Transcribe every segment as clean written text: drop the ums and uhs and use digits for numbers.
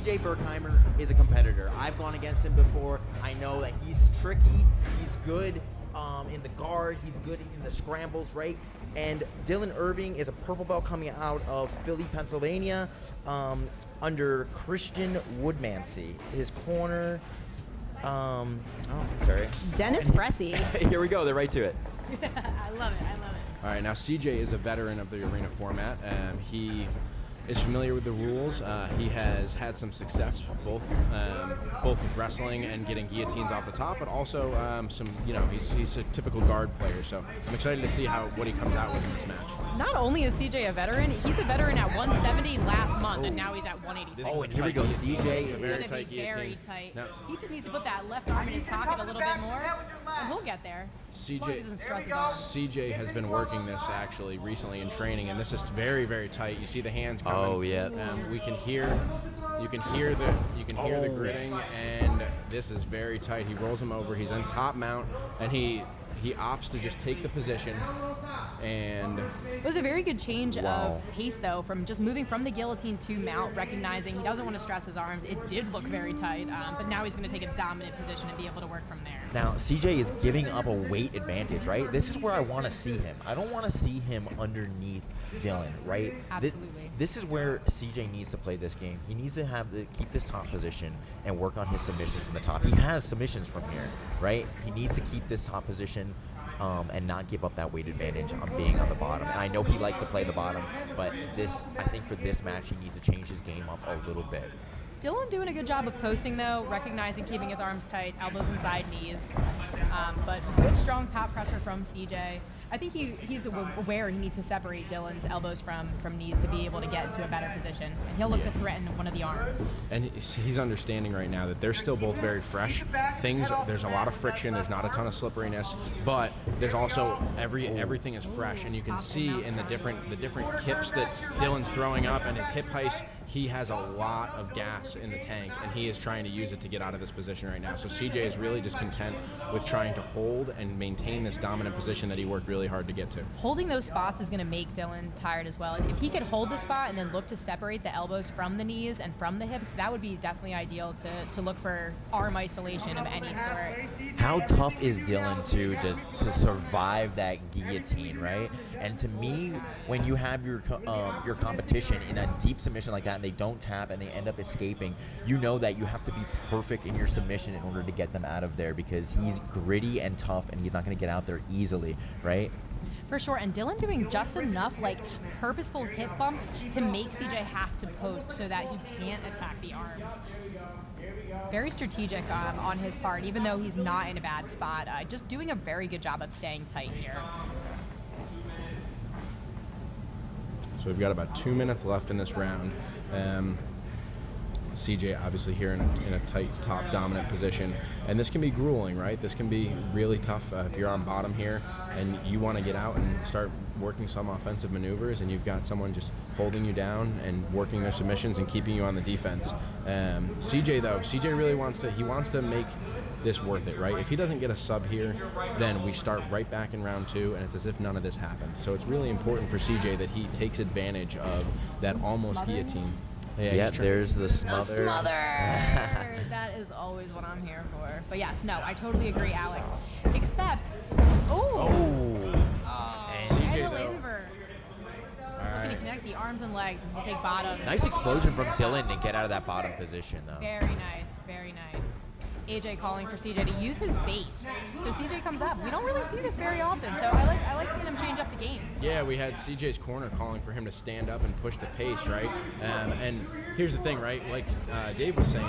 CJ Berkheimer is a competitor. I've gone against him before. I know that he's tricky. He's good in the guard. He's good in the scrambles, right? And Dylan Irving is a purple belt coming out of Philly, Pennsylvania, under Christian Woodmansey. His corner, sorry. Dennis Pressey. Here we go. They're right to it. I love it. All right, now CJ is a veteran of the arena format. He is familiar with the rules. He has had some success both with wrestling and getting guillotines off the top, but also he's a typical guard player. So I'm excited to see what he comes out with in this match. Not only is CJ a veteran, he's a veteran at 170 last month, and now he's at 186. Oh, and here we go. CJ is very tight. Very tight. No. He just needs to put that left arm in his pocket a little bit more, and he'll get there. CJ has been working this actually recently in training, and this is very, very tight. You see the hands coming. Oh yeah. You can hear the gritting, and this is very tight. He rolls him over. He's on top mount, and he opts to just take the position. And it was a very good change of pace, though, from just moving from the guillotine to mount, recognizing he doesn't want to stress his arms. It did look very tight, but now he's going to take a dominant position and be able to work from there. Now, CJ is giving up a weight advantage, right? This is where I want to see him. I don't want to see him underneath Dylan, right? Absolutely. This is where CJ needs to play this game. He needs to keep this top position and work on his submissions from the top. He has submissions from here, right? He needs to keep this top position and not give up that weight advantage on being on the bottom. And I know he likes to play the bottom, but I think for this match, he needs to change his game up a little bit. Dylan doing a good job of posting, though, recognizing keeping his arms tight, elbows inside knees. But good, strong top pressure from CJ. I think he's aware he needs to separate Dylan's elbows from knees to be able to get into a better position. And he'll look to threaten one of the arms. And he's understanding right now that they're still both very fresh. There's a lot of friction. There's not a ton of slipperiness, but there's also everything is fresh. And you can see in the different kips that Dylan's throwing up and his hip heist. He has a lot of gas in the tank, and he is trying to use it to get out of this position right now. So CJ is really just content with trying to hold and maintain this dominant position that he worked really hard to get to. Holding those spots is going to make Dylan tired as well. If he could hold the spot and then look to separate the elbows from the knees and from the hips, that would be definitely ideal to look for arm isolation of any sort. How tough is Dylan to survive that guillotine, right? And to me, when you have your competition in a deep submission like that, and they don't tap and they end up escaping, you know that you have to be perfect in your submission in order to get them out of there, because he's gritty and tough and he's not going to get out there easily, right? For sure, and Dylan doing just enough purposeful hip bumps to make CJ have to post so that he can't attack the arms. Very strategic on his part, even though he's not in a bad spot. Just doing a very good job of staying tight here. So we've got about 2 minutes left in this round. CJ obviously here in a tight top dominant position, and this can be grueling, right? This can be really tough if you're on bottom here and you want to get out and start working some offensive maneuvers, and you've got someone just holding you down and working their submissions and keeping you on the defense. CJ really wants to make this worth it, right? If he doesn't get a sub here, then we start right back in round 2, and it's as if none of this happened. So it's really important for CJ that he takes advantage of that almost guillotine. Yeah, there's the smother. The smother! That is always what I'm here for. But yes, no, I totally agree, Alec. Except, CJ though. Invert. Can he connect the arms and legs and he'll take bottom? Nice explosion from Dylan to get out of that bottom position, though. Very nice, very nice. AJ calling for CJ to use his base. So CJ comes up. We don't really see this very often, so I like seeing him change up the game. Yeah, we had CJ's corner calling for him to stand up and push the pace, right? And here's the thing, right? Like Dave was saying,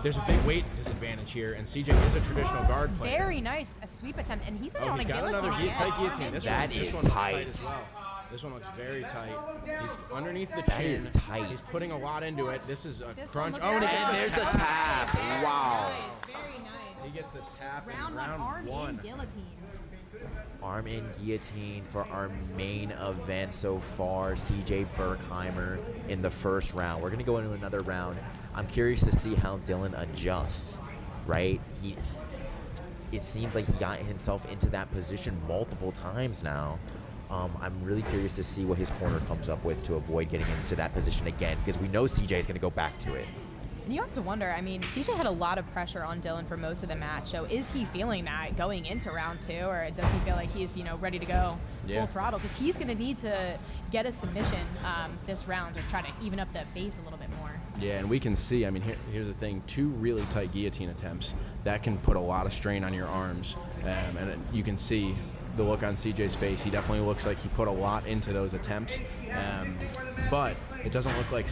there's a big weight disadvantage here, and CJ is a traditional guard player. Very nice, a sweep attempt, and he's on a guillotine another tight guillotine. That is tight. This one looks very tight. He's underneath the chin. That is tight. He's putting a lot into it. This is a crunch. And there's the tap. Wow. Nice, very nice. He gets the tap in Round one. Guillotine. Arm in guillotine for our main event so far. CJ Berkheimer in the first round. We're going to go into another round. I'm curious to see how Dylan adjusts, right? It seems like he got himself into that position multiple times now. I'm really curious to see what his corner comes up with to avoid getting into that position again, because we know CJ is going to go back to it. And you have to wonder, I mean, CJ had a lot of pressure on Dylan for most of the match, so is he feeling that going into round 2, or does he feel like he's, ready to go full throttle? Because he's going to need to get a submission this round to try to even up the base a little bit more. Yeah, and we can see, I mean, here's the thing, 2 really tight guillotine attempts, that can put a lot of strain on your arms, and you can see the look on CJ's face. He definitely looks like he put a lot into those attempts, but it doesn't look like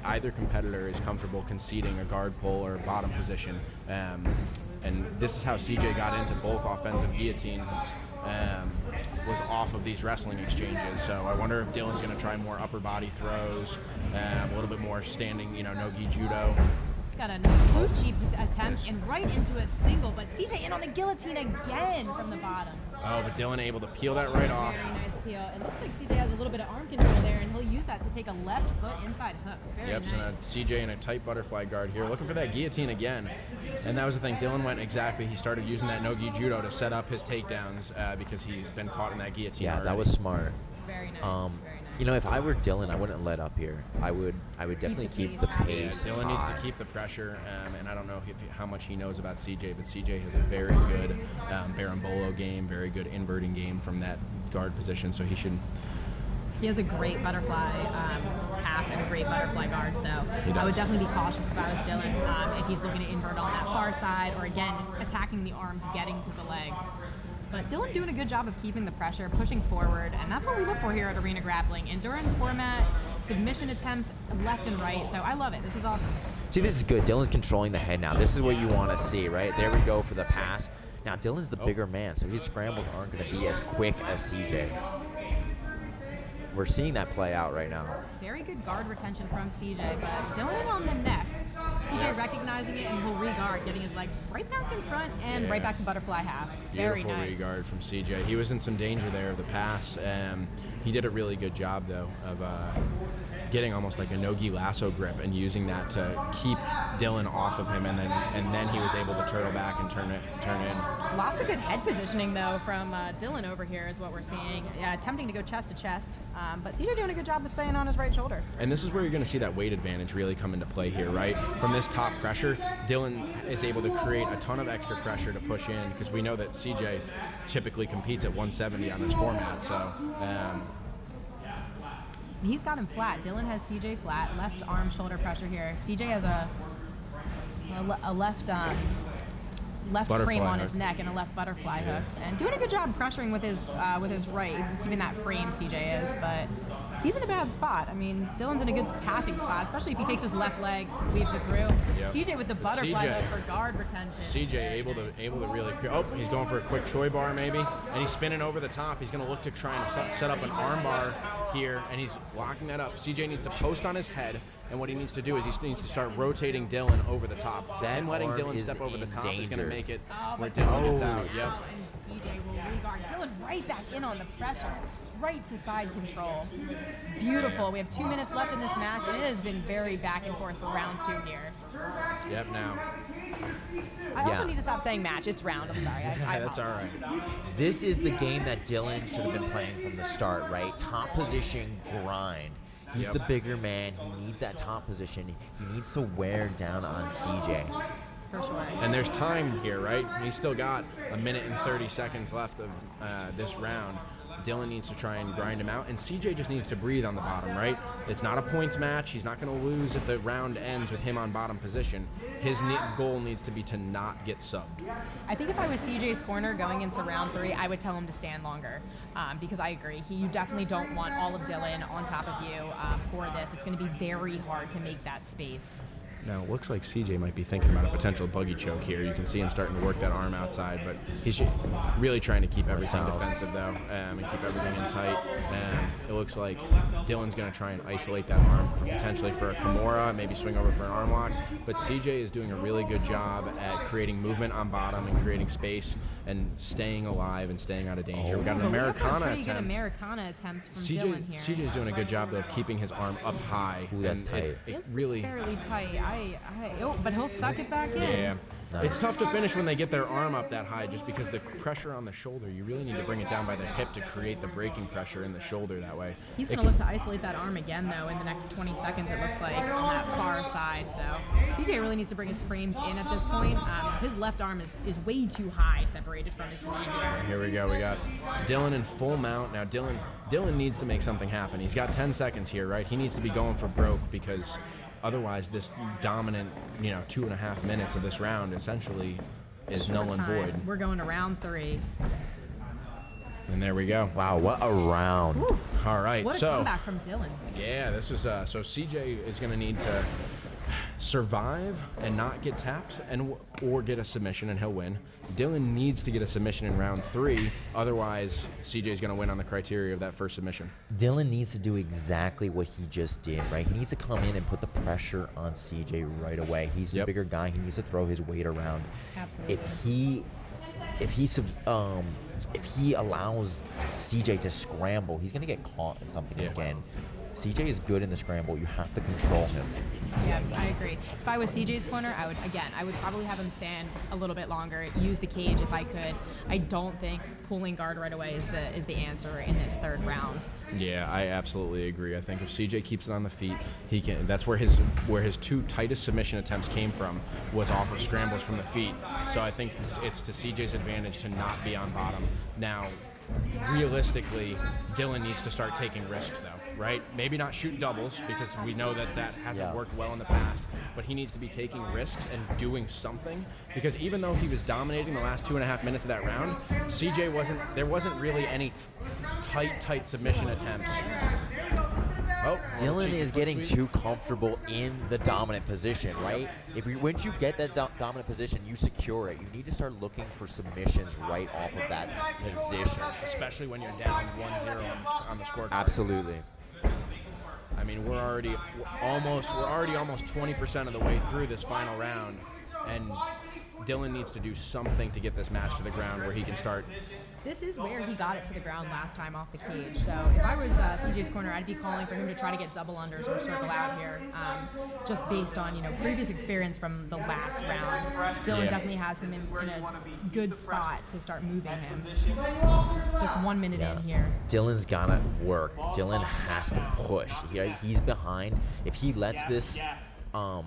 either competitor is comfortable conceding a guard pull or bottom position, and this is how CJ got into both offensive guillotines, was off of these wrestling exchanges. So I wonder if Dylan's going to try more upper body throws, a little bit more standing, no-gi judo. He's got a nice cheap attempt and right into a single, but CJ in on the guillotine again from the bottom. Oh, but Dylan able to peel that right off. Very nice peel. It looks like CJ has a little bit of arm control there, and he'll use that to take a left foot inside hook. Very nice. So CJ in a tight butterfly guard here, looking for that guillotine again. And that was the thing, Dylan went exactly, he started using that no-gi judo to set up his takedowns because he's been caught in that guillotine already. That was smart. Very nice. Very nice. If I were Dylan, I wouldn't let up here. I would definitely keep the pace. Yeah, Dylan needs to keep the pressure, and I don't know how much he knows about CJ, but CJ has a very good berimbolo game, very good inverting game from that guard position, so he should. He has a great butterfly half and a great butterfly guard, so I would definitely be cautious if I was Dylan, if he's looking to invert on that far side, or again, attacking the arms, getting to the legs. But Dylan doing a good job of keeping the pressure, pushing forward, and that's what we look for here at Arena Grappling. Endurance format, submission attempts left and right, so I love it. This is awesome. See, this is good. Dylan's controlling the head now. This is what you want to see, right? There we go for the pass. Now, Dylan's the bigger man, so his scrambles aren't going to be as quick as CJ. We're seeing that play out right now. Very good guard retention from CJ, but Dylan in on the neck. CJ recognizing it, and he'll re-guard, getting his legs right back in front and right back to butterfly half. Very Beautiful nice. re-guard from CJ. He was in some danger there of the pass. He did a really good job, though, of getting almost like a no-gi lasso grip and using that to keep Dylan off of him, and then he was able to turtle back and turn in. Lots of good head positioning, though, from Dylan over here is what we're seeing. Attempting to go chest to chest, but CJ doing a good job of staying on his right shoulder. And this is where you're going to see that weight advantage really come into play here, right? From this top pressure, Dylan is able to create a ton of extra pressure to push in, because we know that CJ typically competes at 170 on this format, so... He's got him flat. Dylan has CJ flat, left arm shoulder pressure here. CJ has a left frame on his neck and a left butterfly hook, and doing a good job pressuring with his right, keeping that frame. CJ is, but he's in a bad spot. I mean, Dylan's in a good passing spot, especially if he takes his left leg, weaves it through. Yep. CJ with the butterfly hook for guard retention. CJ able to really. Oh, he's going for a quick choi bar maybe, and he's spinning over the top. He's going to look to try and set up an arm bar here, and he's locking that up. CJ needs to post on his head, and what he needs to do is he needs to start rotating Dylan over the top. Then letting Dylan step over the top is going to make it where Dylan gets out. Yep. And CJ will re-guard Dylan right back in on the pressure. Right to side control. Beautiful. We have 2 minutes left in this match, and it has been very back and forth for round 2 here. Yep, now. I also need to stop saying match. It's round. I'm sorry. I That's all right. This is the game that Dylan should have been playing from the start, right? Top position grind. He's the bigger man. He needs that top position. He needs to wear down on CJ. For sure. And there's time here, right? He's still got a minute and 30 seconds left of this round. Dylan needs to try and grind him out, and CJ just needs to breathe on the bottom, right? It's not a points match. He's not going to lose if the round ends with him on bottom position. His goal needs to be to not get subbed. I think if I was CJ's corner going into round 3, I would tell him to stand longer, because I agree. You definitely don't want all of Dylan on top of you for this. It's going to be very hard to make that space. Now, it looks like CJ might be thinking about a potential buggy choke here. You can see him starting to work that arm outside, but he's really trying to keep everything defensive, though, and keep everything in tight. And it looks like Dylan's going to try and isolate that arm potentially for a Kimura, maybe swing over for an arm lock. But CJ is doing a really good job at creating movement on bottom and creating space and staying alive and staying out of danger. We got an Americana attempt. Good Americana attempt from Dylan here. CJ's doing a good job, though, of keeping his arm up high. Ooh, that's tight. It's fairly tight. But he'll suck it back in. Yeah. It's tough to finish when they get their arm up that high just because the pressure on the shoulder, you really need to bring it down by the hip to create the braking pressure in the shoulder that way. He's going to look to isolate that arm again, though, in the next 20 seconds, it looks like, on that far side. So CJ really needs to bring his frames in at this point. His left arm is way too high separated from his knee here. Here we go. We got Dylan in full mount. Now, Dylan needs to make something happen. He's got 10 seconds here, right? He needs to be going for broke because otherwise this dominant, 2.5 minutes of this round essentially is null and void. We're going to round 3. And there we go. Wow, what a round. Woo. All right, What a comeback from Dylan. Yeah, this is so CJ is going to need to survive and not get tapped or get a submission and he'll win. Dylan needs to get a submission in round 3, otherwise CJ's going to win on the criteria of that first submission. Dylan needs to do exactly what he just did, right? He needs to come in and put the pressure on CJ right away. He's the bigger guy. He needs to throw his weight around. Absolutely. If he allows CJ to scramble, he's going to get caught in something again. CJ is good in the scramble. You have to control him. Yeah, I agree. If I was CJ's corner, I would probably have him stand a little bit longer, use the cage if I could. I don't think pulling guard right away is the answer in this third round. Yeah, I absolutely agree. I think if CJ keeps it on the feet, he can. That's where his 2 tightest submission attempts came from, was off of scrambles from the feet. So I think it's to CJ's advantage to not be on bottom. Now, realistically, Dylan needs to start taking risks, though, right? Maybe not shoot doubles because we know that hasn't worked well in the past, but he needs to be taking risks and doing something because even though he was dominating the last 2.5 minutes of that round, there wasn't really any tight submission attempts. Oh, Dylan is getting too comfortable in the dominant position, right? Once you get that dominant position, you secure it. You need to start looking for submissions right off of that position. Especially when you're down 1-0 on the scorecard. Absolutely. I mean, we're already almost 20% of the way through this final round, and Dylan needs to do something to get this match to the ground where he can start. This is where he got it to the ground last time off the cage. So if I was CJ's corner, I'd be calling for him to try to get double unders or circle out here, just based on previous experience from the last round. Dylan definitely has him in a good spot to start moving him. Just 1 minute in here. Dylan's gotta work. Dylan has to push. He's behind. If he lets this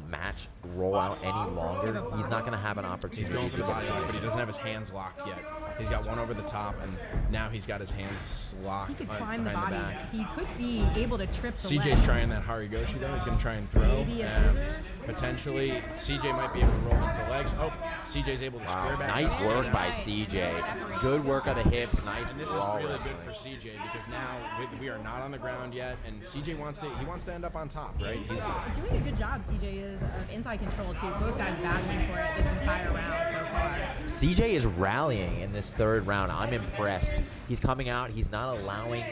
match roll out any longer, he's not going to have an opportunity. He's going for the body lock, but he doesn't have his hands locked yet. He's got one over the top, and now he's got his hands locked. He could climb the behind bodies. back. He could be able to trip the leg. CJ's trying that Harigoshi though. He's going to try and throw. Maybe a scissor. Potentially, CJ might be able to roll into the legs. Oh, CJ's able to square back. Nice work by CJ. Good work of the hips. Nice and this raw is really wrestling. good for CJ because now we are not on the ground yet, and CJ wants to end up on top, right? He's doing a good job. CJ is of inside control too. Both guys battling for it this entire round so far. CJ is rallying in this third round. I'm impressed. He's coming out. He's not allowing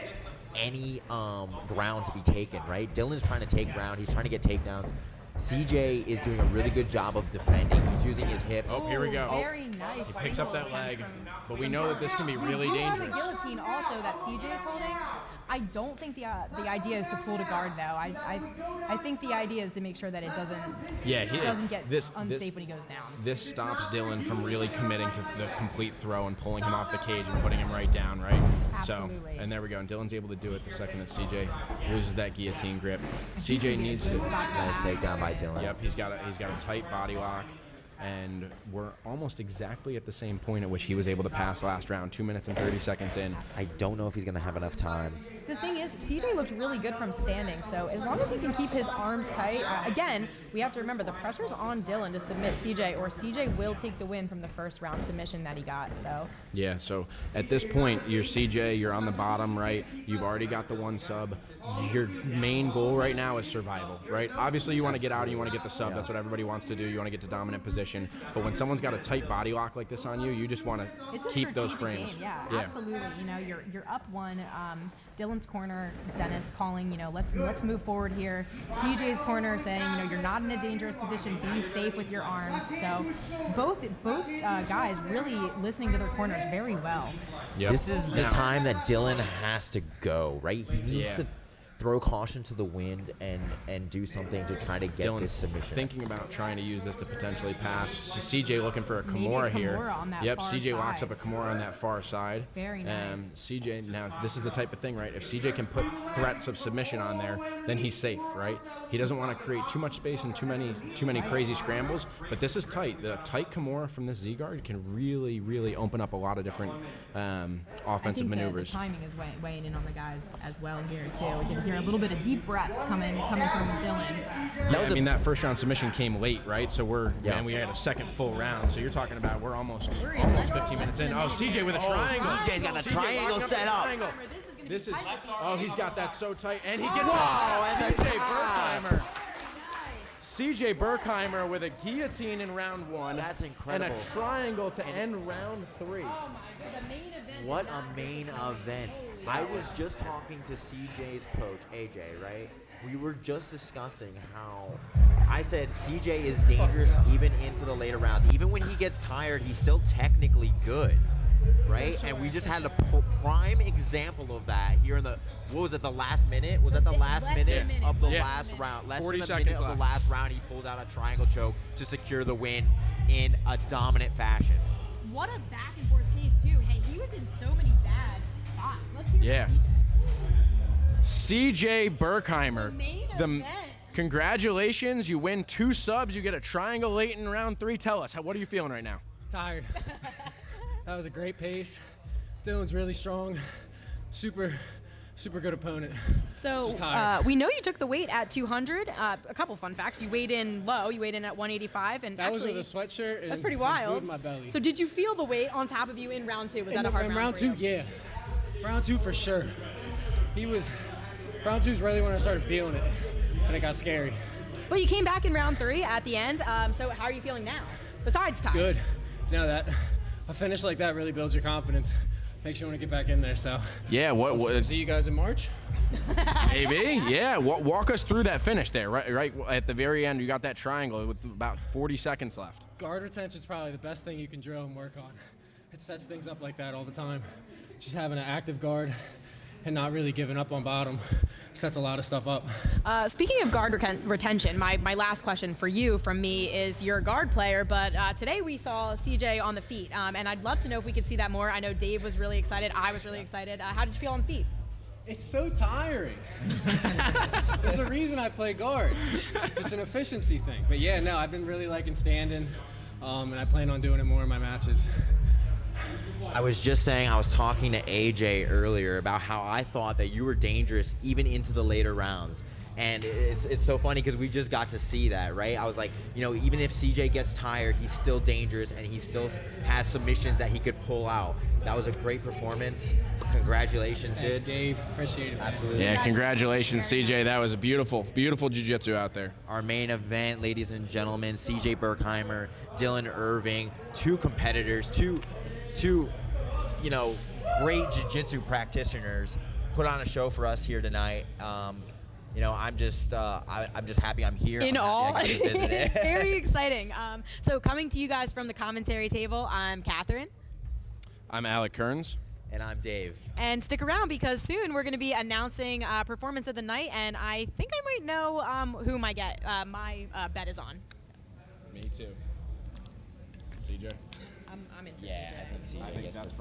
any ground to be taken, right? Dylan's trying to take ground. He's trying to get takedowns. CJ is doing a really good job of defending. He's using his hips. Oh, here we go. Very nice. He picks up that leg, but we know that this can be really dangerous. On the guillotine also that CJ is holding. I don't think the idea is to pull to guard though. I think the idea is to make sure that it doesn't get unsafe when he goes down. This stops Dylan from really committing to the complete throw and pulling him off the cage and putting him right down, right? Absolutely. So, and there we go. And Dylan's able to do it the second that CJ loses that guillotine grip. And CJ needs to. Nice takedown by Dylan. Yep, he's got a tight body lock. And we're almost exactly at the same point at which he was able to pass last round, 2 minutes and 30 seconds in. I don't know if he's going to have enough time. The thing is, CJ looked really good from standing, so as long as he can keep his arms tight, again, we have to remember the pressure's on Dylan to submit CJ, or CJ will take the win from the first round submission that he got. So yeah, so at this point, you're CJ, you're on the bottom, right? You've already got the one sub. Your main goal right now is survival, right? Obviously, you want to get out and you want to get the sub. That's what everybody wants to do. You want to get to dominant position. But when someone's got a tight body lock like this on you, you just want to keep those frames. Game. Yeah, absolutely. You're up one. Dylan's corner, Dennis calling, let's move forward here. CJ's corner saying, you're not in a dangerous position. Be safe with your arms. So both guys really listening to their corners very well. Yep. This is the time that Dylan has to go, right? He needs throw caution to the wind and do something to try to get Dylan this submission. thinking about trying to use this to potentially pass. So CJ looking for a Kimura here. On that Yep, far CJ locks side. up a Kimura on that far side. Very nice. CJ, now this is the type of thing, right? If CJ can put threats of submission on there, then he's safe, right? He doesn't want to create too much space and too many crazy scrambles. But this is tight. The tight Kimura from this Z guard can really, really open up a lot of different offensive maneuvers. The timing is weighing in on the guys as well here too. We can hear a little bit of deep breaths coming from Dylan. That first round submission came late, right? So and we had a second full round. So you're talking about we're almost 15 minutes in. Oh, CJ with a triangle. CJ's got a triangle set up. This is he's got that so tight, and he gets and CJ Berkheimer. CJ Berkheimer with a guillotine in round 1. That's incredible. And a triangle to end round 3. Oh my God, the main event. What a main event. I was just talking to CJ's coach, AJ, right? We were just discussing how I said CJ is dangerous even into the later rounds. Even when he gets tired, he's still technically good, right? And we just had a prime example of that here in the, what was it, the last minute? Was that the last minute of the last round? Less 40 than a seconds minute of left. the last round, he pulls out a triangle choke to secure the win in a dominant fashion. What a back and forth pace too. Hey, he was in so many bad spots. Let's hear from CJ Berkheimer. Main event. Congratulations, you win 2 subs, you get a triangle late in round 3. Tell us, what are you feeling right now? Tired. That was a great pace. Dylan's really strong. Super good opponent. So Just tired. we know you took the weight at 200. A couple fun facts. You weighed in low. You weighed in at 185. And That was actually, with a sweatshirt. And that's pretty and wild. food in my belly. So did you feel the weight on top of you in round 2? Was that a hard in round round for you? 2, yeah. Round 2 for sure. Round 2 is really when I started feeling it, and it got scary. But you came back in round 3 at the end. So how are you feeling now? Besides time. Good. You know that a finish like that really builds your confidence. Makes you want to get back in there. So Yeah, see you guys in March. maybe? Yeah, walk us through that finish there, right at the very end. You got that triangle with about 40 seconds left. Guard retention is probably the best thing you can drill and work on. It sets things up like that all the time. Just having an active guard and not really giving up on bottom sets a lot of stuff up. Speaking of guard retention, my last question for you from me is you're a guard player, but today we saw CJ on the feet, and I'd love to know if we could see that more. I know Dave was really excited. I was really excited. How did you feel on the feet? It's so tiring. There's a reason I play guard. It's an efficiency thing. But yeah, no, I've been really liking standing, and I plan on doing it more in my matches. I was just saying, I was talking to AJ earlier about how I thought that you were dangerous even into the later rounds. And it's so funny because we just got to see that, right? I was like, even if CJ gets tired, he's still dangerous and he still has submissions that he could pull out. That was a great performance. Congratulations, dude. Dave, appreciate it. Absolutely. Yeah, congratulations, CJ. That was a beautiful jiu-jitsu out there. Our main event, ladies and gentlemen, CJ Berkheimer, Dylan Irving, 2 competitors, two great jiu-jitsu practitioners put on a show for us here tonight. I'm just happy I'm here. In all, visit. very exciting. So coming to you guys from the commentary table, I'm Catherine. I'm Alec Kearns. And I'm Dave. And stick around because soon we're going to be announcing performance of the night, and I think I might know who my bet is on. Me too. CJ. I'm in for Yeah, CJ. I think CJ gets